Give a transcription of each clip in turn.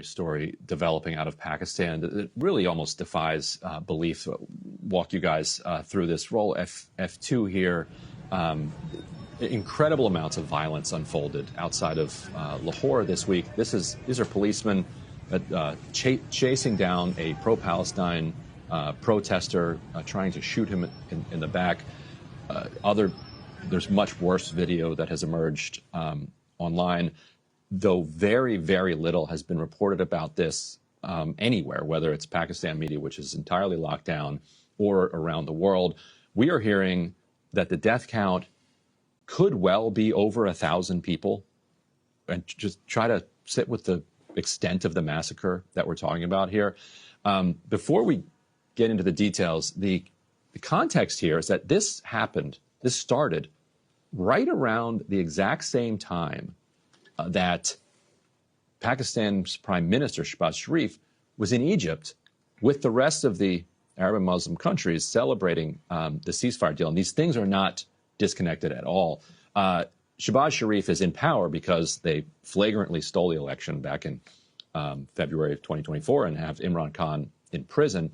Story developing out of Pakistan that really almost defies belief. Walk you guys through this. Roll F2 here. Incredible amounts of violence unfolded outside of Lahore this week. These are policemen chasing down a pro-Palestine protester, trying to shoot him in the back. There's much worse video that has emerged online, though very, very little has been reported about this anywhere, whether it's Pakistan media, which is entirely locked down, or around the world. We are hearing that the death count could well be over 1,000 people. And just try to sit with the extent of the massacre that we're talking about here. Before we get into the details, the context here is that this started right around the exact same time that Pakistan's Prime Minister, Shehbaz Sharif, was in Egypt with the rest of the Arab and Muslim countries celebrating the ceasefire deal. And these things are not disconnected at all. Shehbaz Sharif is in power because they flagrantly stole the election back in February of 2024 and have Imran Khan in prison.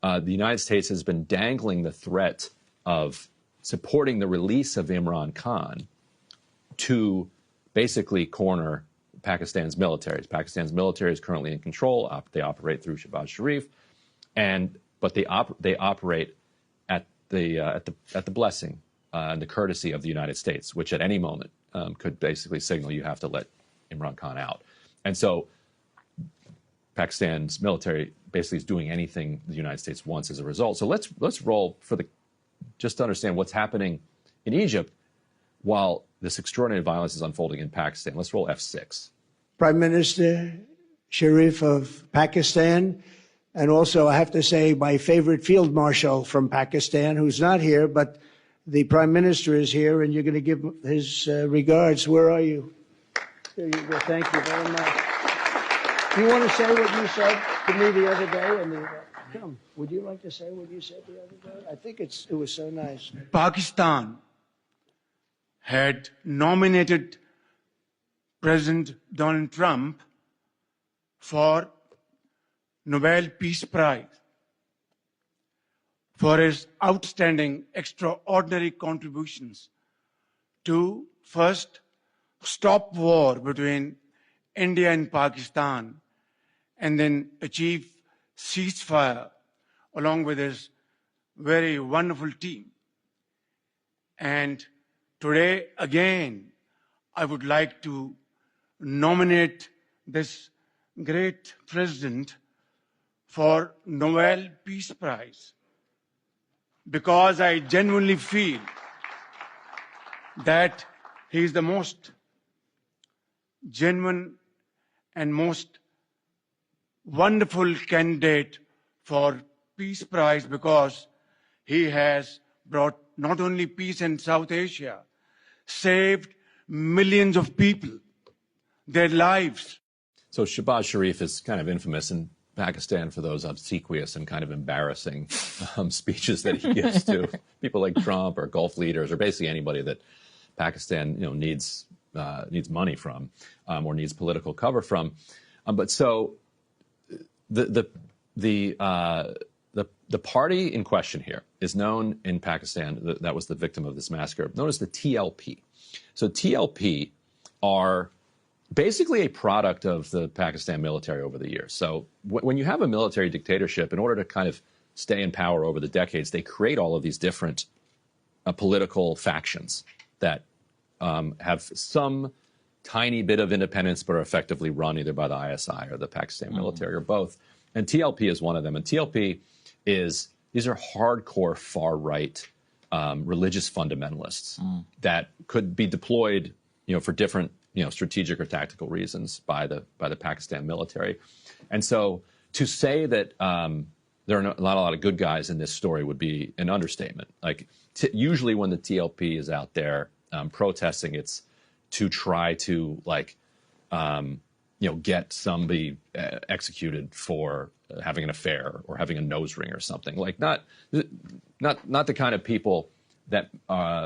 The United States has been dangling the threat of supporting the release of Imran Khan to basically corner Pakistan's military. Pakistan's military is currently in control. They operate through Shehbaz Sharif, but they operate at the blessing and the courtesy of the United States, which at any moment could basically signal you have to let Imran Khan out. And so Pakistan's military basically is doing anything the United States wants as a result. So let's roll just to understand what's happening in Egypt while this extraordinary violence is unfolding in Pakistan. Let's roll F6. Prime Minister Sharif of Pakistan, and also I have to say my favorite field marshal from Pakistan, who's not here, but the Prime Minister is here, and you're going to give his regards. Where are you? There you go. Thank you very much. Do you want to say what you said to me the other day? Come, would you like to say what you said the other day? I think it was so nice. Pakistan had nominated President Donald Trump for Nobel Peace Prize for his outstanding, extraordinary contributions to first stop war between India and Pakistan and then achieve ceasefire along with his very wonderful team. And today, again, I would like to nominate this great president for Nobel Peace Prize because I genuinely feel that he is the most genuine and most wonderful candidate for Peace Prize because he has brought not only peace in South Asia, saved millions of people, their lives. So Shehbaz Sharif is kind of infamous in Pakistan for those obsequious and kind of embarrassing speeches that he gives to people like Trump or Gulf leaders or basically anybody that Pakistan needs money from or needs political cover from. But so the party in question here is known in Pakistan, that was the victim of this massacre, known as the TLP. So TLP are basically a product of the Pakistan military over the years. So when you have a military dictatorship, in order to kind of stay in power over the decades, they create all of these different political factions that have some tiny bit of independence but are effectively run either by the ISI or the Pakistan military or both. And TLP is one of them. And TLP these are hardcore far-right religious fundamentalists that could be deployed, for different, strategic or tactical reasons by the Pakistan military. And so to say that there are not a lot of good guys in this story would be an understatement. Like usually when the TLP is out there protesting, it's to try to get somebody executed for having an affair or having a nose ring or something. Like not the kind of people that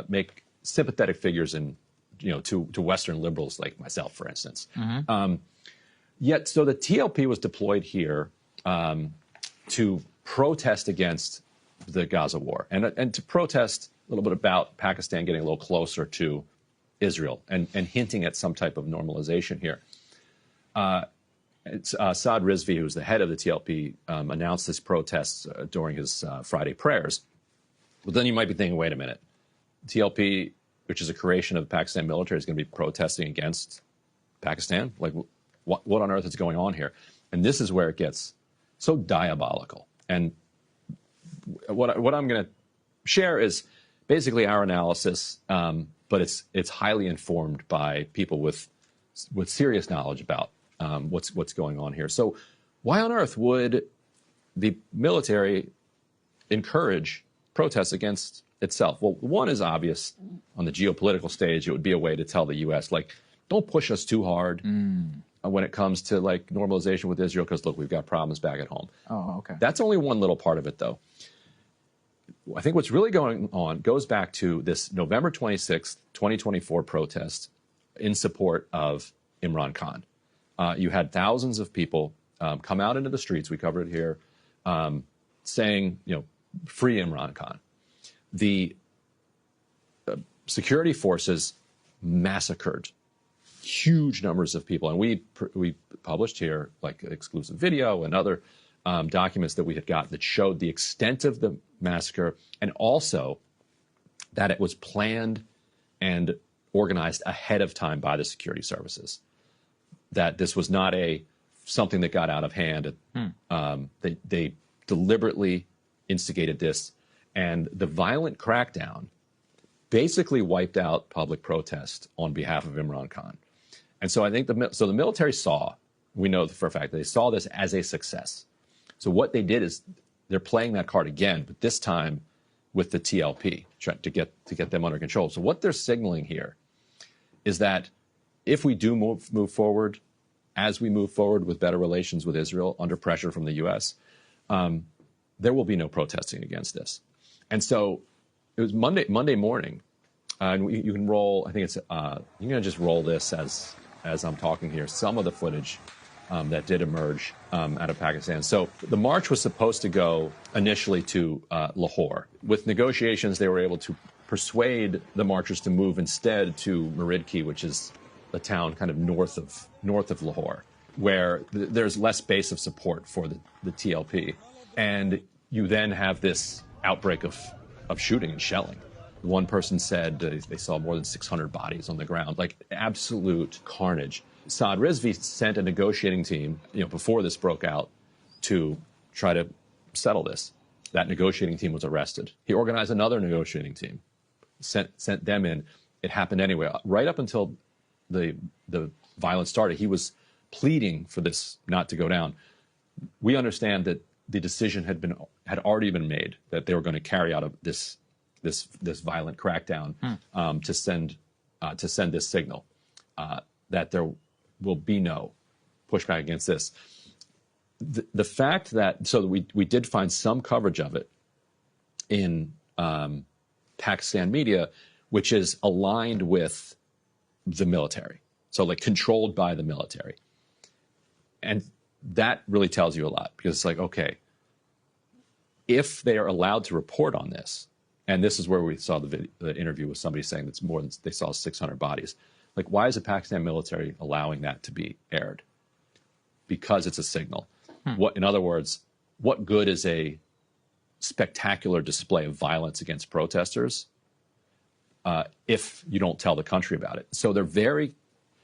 make sympathetic figures in to Western liberals like myself, for instance. Yet, so the TLP was deployed here to protest against the Gaza war and to protest a little bit about Pakistan getting a little closer to Israel and hinting at some type of normalization here. Saad Rizvi, who's the head of the TLP, announced this protest during his Friday prayers. But then you might be thinking, wait a minute, TLP, which is a creation of the Pakistan military, is going to be protesting against Pakistan? Like, what on earth is going on here? And this is where it gets so diabolical. And what I'm going to share is basically our analysis, but it's highly informed by people with serious knowledge about what's going on here. So why on earth would the military encourage protests against itself? Well, one is obvious. On the geopolitical stage, it would be a way to tell the U.S., like, don't push us too hard when it comes to, like, normalization with Israel, because, look, we've got problems back at home. Oh, okay. That's only one little part of it, though. I think what's really going on goes back to this November 26th, 2024 protest in support of Imran Khan. You had thousands of people come out into the streets, we covered it here, saying, free Imran Khan. The security forces massacred huge numbers of people. And we published here, like, exclusive video and other documents that we had got that showed the extent of the massacre and also that it was planned and organized ahead of time by the security services. That this was not something that got out of hand. They deliberately instigated this, and the violent crackdown basically wiped out public protest on behalf of Imran Khan. And so I think the military we know for a fact, they saw this as a success. So what they did is they're playing that card again, but this time with the TLP, trying to get them under control. So what they're signaling here is that if we do move forward, as we move forward with better relations with Israel under pressure from the U.S., there will be no protesting against this. And so it was Monday morning, and you can roll. I think it's you're going to just roll this as I'm talking here. Some of the footage that did emerge out of Pakistan. So the march was supposed to go initially to Lahore. With negotiations, they were able to persuade the marchers to move instead to Meridki, which is a town kind of north of Lahore, where there's less base of support for the TLP. And you then have this outbreak of shooting and shelling. One person said they saw more than 600 bodies on the ground, like absolute carnage. Saad Rizvi sent a negotiating team, before this broke out, to try to settle this. That negotiating team was arrested. He organized another negotiating team, sent them in. It happened anyway. Right up until the violence started, he was pleading for this not to go down. We understand that the decision had already been made that they were going to carry out this violent crackdown to send this signal that there will be no pushback against this. The fact that we did find some coverage of it in Pakistan media, which is aligned with the military, so like controlled by the military, and that really tells you a lot, because it's like, okay, if they are allowed to report on this, and this is where we saw the interview with somebody saying that's more than they saw 600 bodies. Like, why is the Pakistan military allowing that to be aired? Because it's a signal. In other words, what good is a spectacular display of violence against protesters if you don't tell the country about it? So they're very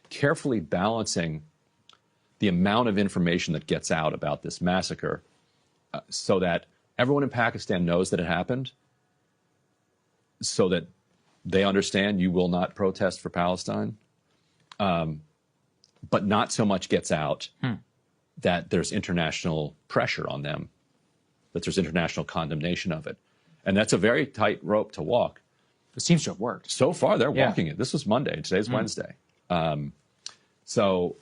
carefully balancing the amount of information that gets out about this massacre so that everyone in Pakistan knows that it happened, so that they understand you will not protest for Palestine, but not so much gets out that there's international pressure on them, that there's international condemnation of it. And that's a very tight rope to walk. It seems to have worked. So far, they're walking it. This was Monday. Today's Wednesday. So